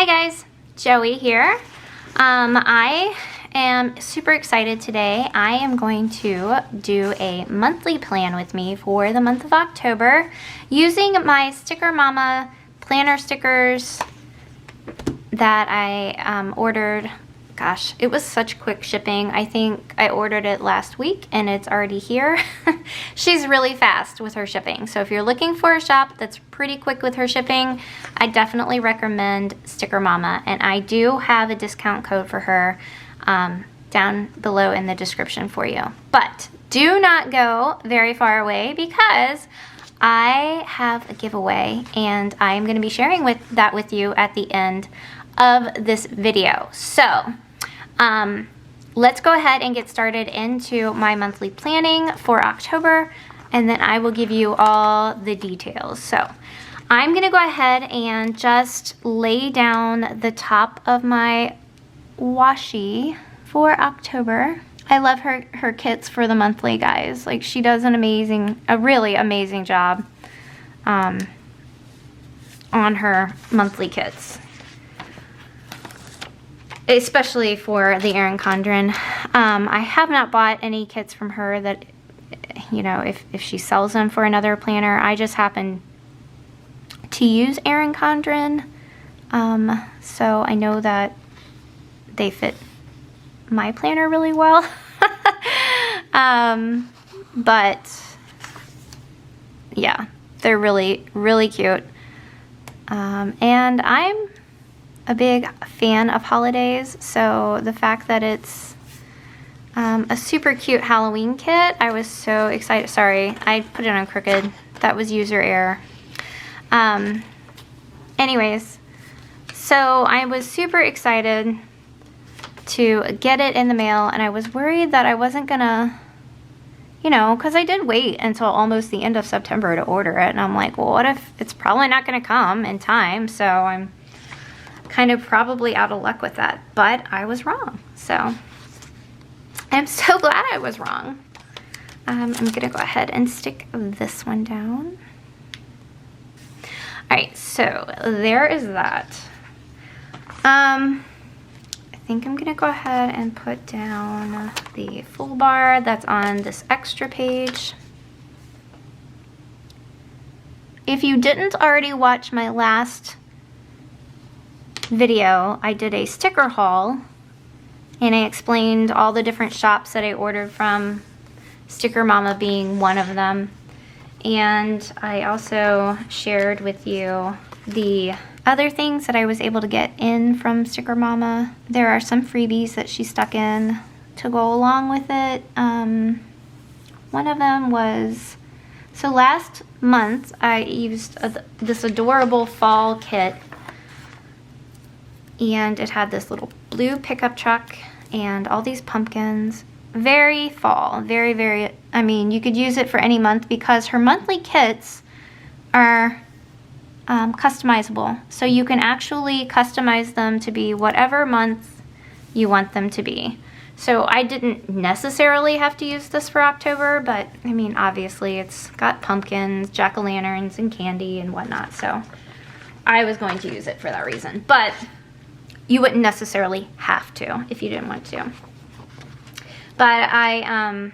Hi guys, Joey here. I am super excited today. I am going to do a monthly plan with me for the month of October using my Sticker Mama planner stickers that I ordered. Gosh, it was such quick shipping. I think I ordered it last week and it's already here. She's really fast with her shipping. So if you're looking for a shop that's pretty quick with her shipping, I definitely recommend Sticker Mama. And I do have a discount code for her down below in the description for you. But do not go very far away because I have a giveaway and I am going to be sharing that with you at the end of this video. So let's go ahead and get started into my monthly planning for October, and then I will give you all the details. So I'm gonna go ahead and just lay down the top of my washi for October. I love her kits for the monthly, guys. Like, she does a really amazing job on her monthly kits, especially for the Erin Condren. I have not bought any kits from her that, you know, if she sells them for another planner. I just happen to use Erin Condren, so I know that they fit my planner really well. But yeah, they're really, really cute. And I'm a big fan of holidays, so the fact that it's a super cute Halloween kit, I was so excited. Sorry, I put it on crooked. That was user error. Anyways, so I was super excited to get it in the mail, and I was worried that I wasn't gonna, you know, because I did wait until almost the end of September to order it, and I'm like, well, what if it's probably not gonna come in time? So I'm kind of probably out of luck with that, but I was wrong. So I'm so glad I was wrong. I'm gonna go ahead and stick this one down. All right, so there is that. I think I'm gonna go ahead and put down the full bar that's on this extra page. If you didn't already watch my last video, I did a sticker haul and I explained all the different shops that I ordered from, Sticker Mama being one of them. And I also shared with you the other things that I was able to get in from Sticker Mama. There are some freebies that she stuck in to go along with it. One of them was, so last month I used this adorable fall kit, and it had this little blue pickup truck and all these pumpkins. Very fall, very, very, I mean, you could use it for any month because her monthly kits are customizable. So you can actually customize them to be whatever month you want them to be. So I didn't necessarily have to use this for October, but I mean, obviously it's got pumpkins, jack-o'-lanterns, and candy and whatnot. So I was going to use it for that reason, but you wouldn't necessarily have to if you didn't want to. But I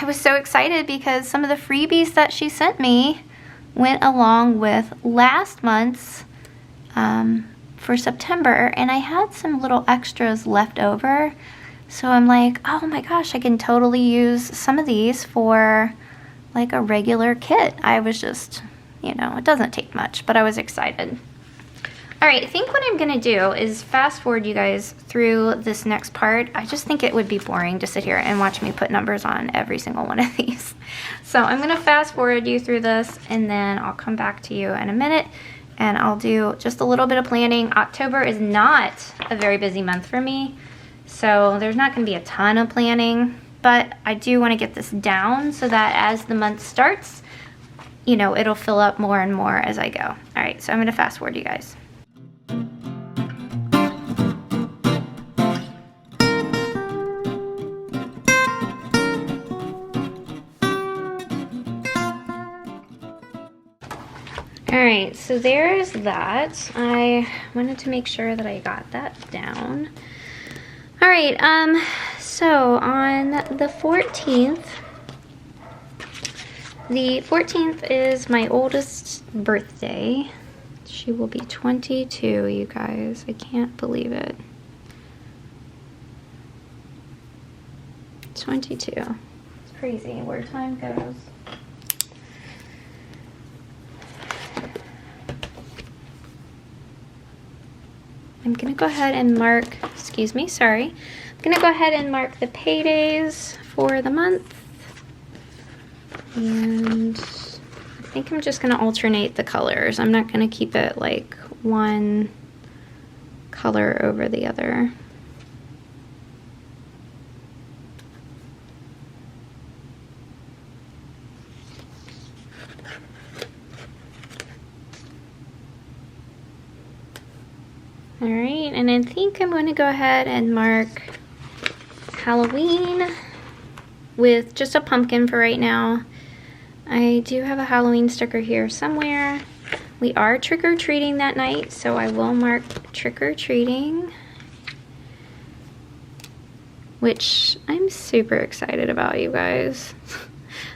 was so excited because some of the freebies that she sent me went along with last month's for September, and I had some little extras left over. So I'm like, oh my gosh, I can totally use some of these for like a regular kit. I was just, you know, it doesn't take much, but I was excited. All right, I think what I'm gonna do is fast forward you guys through this next part. I just think it would be boring to sit here and watch me put numbers on every single one of these. So I'm gonna fast forward you through this, and then I'll come back to you in a minute and I'll do just a little bit of planning. October is not a very busy month for me, so there's not gonna be a ton of planning, but I do wanna get this down so that as the month starts, you know, it'll fill up more and more as I go. All right, so I'm gonna fast forward you guys. All right, so there's that. I wanted to make sure that I got that down. All right, so on the 14th is my oldest birthday. She will be 22, you guys. I can't believe it. 22. It's crazy where time goes. I'm gonna go ahead and mark, excuse me, sorry. I'm gonna go ahead and mark the paydays for the month. And I think I'm just gonna alternate the colors. I'm not gonna keep it like one color over the other. All right, and I think I'm going to go ahead and mark Halloween with just a pumpkin for right now. I do have a Halloween sticker here somewhere. We are trick-or-treating that night, so I will mark trick-or-treating, which I'm super excited about, you guys.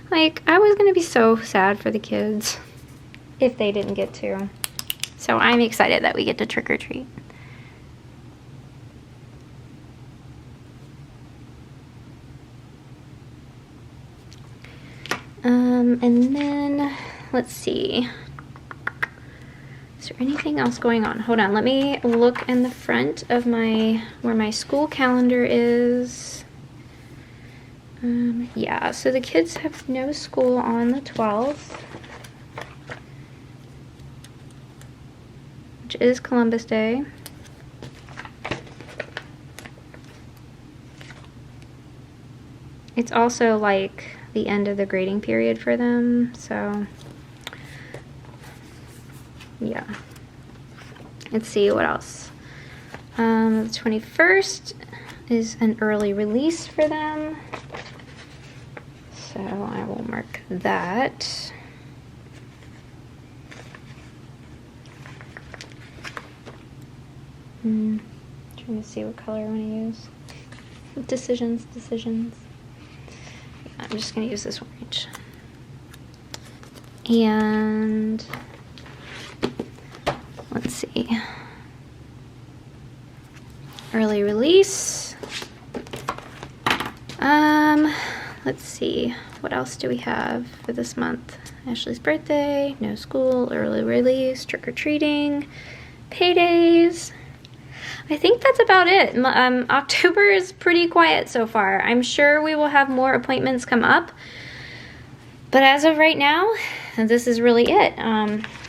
Like, I was going to be so sad for the kids if they didn't get to. So I'm excited that we get to trick-or-treat. And then, let's see. Is there anything else going on? Hold on, let me look in the front of where my school calendar is. Yeah, so the kids have no school on the 12th, which is Columbus Day. It's also like the end of the grading period for them, so yeah. Let's see what else. The 21st is an early release for them, so I will mark that. Trying to see what color I want to use. Decisions. I'm just going to use this orange. And let's see. Early release. Let's see. What else do we have for this month? Ashley's birthday, no school, early release, trick-or-treating, paydays. I think that's about it. October is pretty quiet so far. I'm sure we will have more appointments come up, but as of right now, this is really it.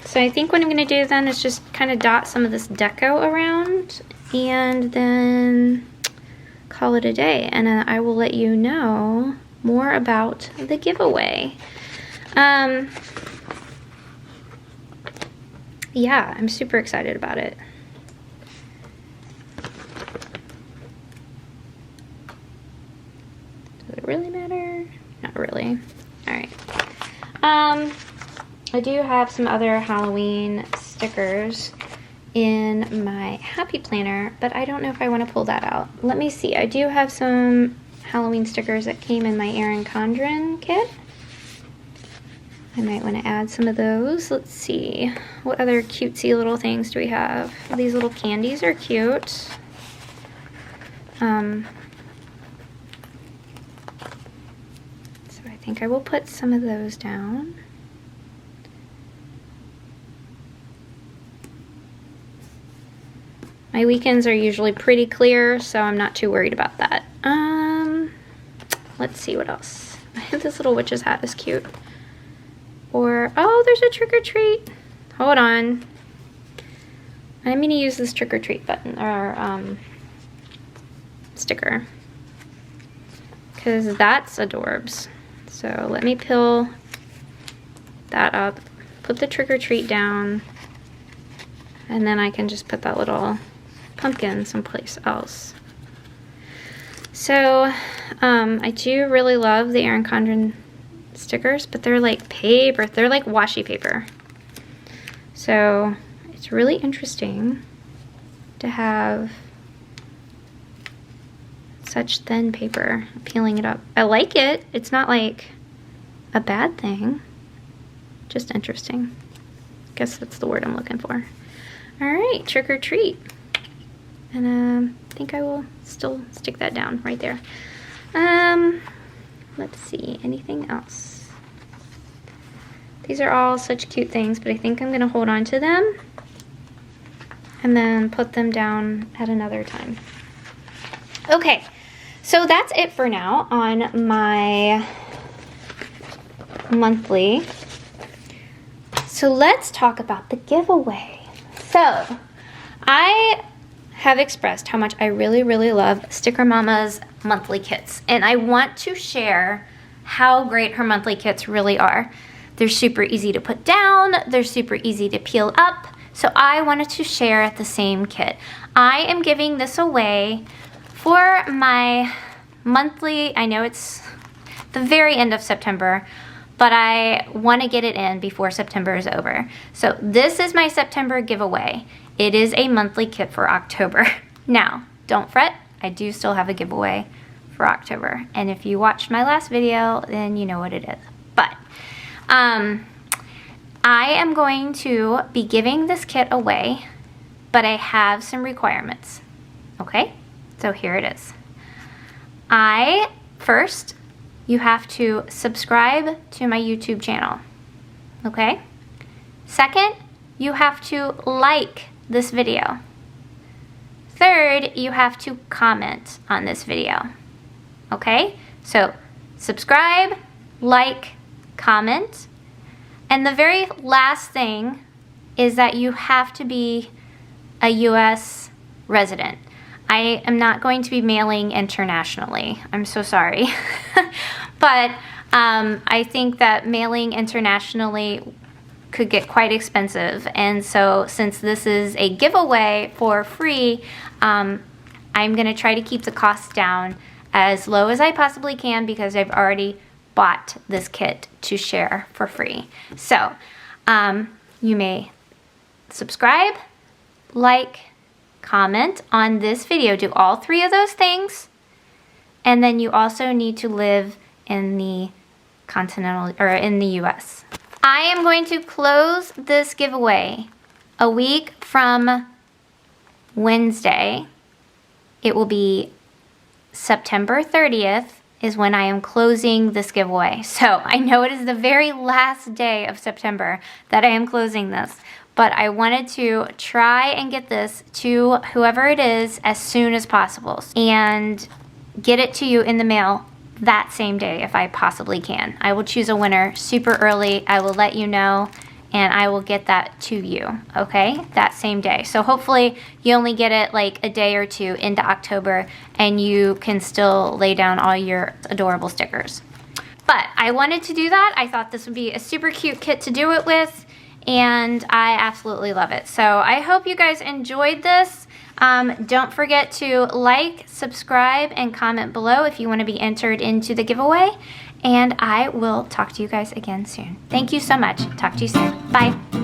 So I think what I'm gonna do then is just kind of dot some of this deco around and then call it a day. And then I will let you know more about the giveaway. Yeah, I'm super excited about it. Does it really matter? Not really. All right. I do have some other Halloween stickers in my Happy Planner, but I don't know if I want to pull that out. Let me see. I do have some Halloween stickers that came in my Erin Condren kit. I might want to add some of those. Let's see. What other cutesy little things do we have? These little candies are cute. So I think I will put some of those down. My weekends are usually pretty clear, so I'm not too worried about that. Let's see what else. I have this little witch's hat is cute. Or, oh, there's a trick or treat. Hold on. I'm gonna use this trick or treat button, or sticker. Because that's adorbs. So let me peel that up, put the trick or treat down, and then I can just put that little pumpkin someplace else. So I do really love the Erin Condren stickers, but they're like paper, they're like washi paper. So it's really interesting to have such thin paper, peeling it up. I like it. It's not like a bad thing, just interesting. Guess that's the word I'm looking for. All right, trick or treat. And I think I will still stick that down right there. Let's see, anything else? These are all such cute things, but I think I'm gonna hold on to them and then put them down at another time. Okay, so that's it for now on my monthly. So let's talk about the giveaway. So I have expressed how much I really, really love Sticker Mama's monthly kits, and I want to share how great her monthly kits really are. They're super easy to put down, they're super easy to peel up, so I wanted to share the same kit. I am giving this away for my monthly. I know it's the very end of September, but I want to get it in before September is over. So this is my September giveaway. It is a monthly kit for October. Now, don't fret, I do still have a giveaway for October. And if you watched my last video, then you know what it is. But I am going to be giving this kit away, but I have some requirements, okay? So here it is. First, you have to subscribe to my YouTube channel, okay? Second, you have to like this video. Third, you have to comment on this video, okay? So subscribe, like, comment, and the very last thing is that you have to be a US resident. I am not going to be mailing internationally. I'm so sorry. But I think that mailing internationally could get quite expensive. And so since this is a giveaway for free, I'm going to try to keep the costs down as low as I possibly can because I've already bought this kit to share for free. So you may subscribe, like, comment on this video. Do all three of those things. And then you also need to live in the continental or in the US. I am going to close this giveaway a week from Wednesday. It will be September 30th is when I am closing this giveaway. So I know it is the very last day of September that I am closing this, but I wanted to try and get this to whoever it is as soon as possible and get it to you in the mail that same day if I possibly can. I will choose a winner super early. I will let you know and I will get that to you, okay, that same day. So hopefully you only get it like a day or two into October and you can still lay down all your adorable stickers. But I wanted to do that. I thought this would be a super cute kit to do it with, and I absolutely love it. So I hope you guys enjoyed this. Don't forget to like, subscribe, and comment below if you want to be entered into the giveaway. And I will talk to you guys again soon. Thank you so much. Talk to you soon. Bye.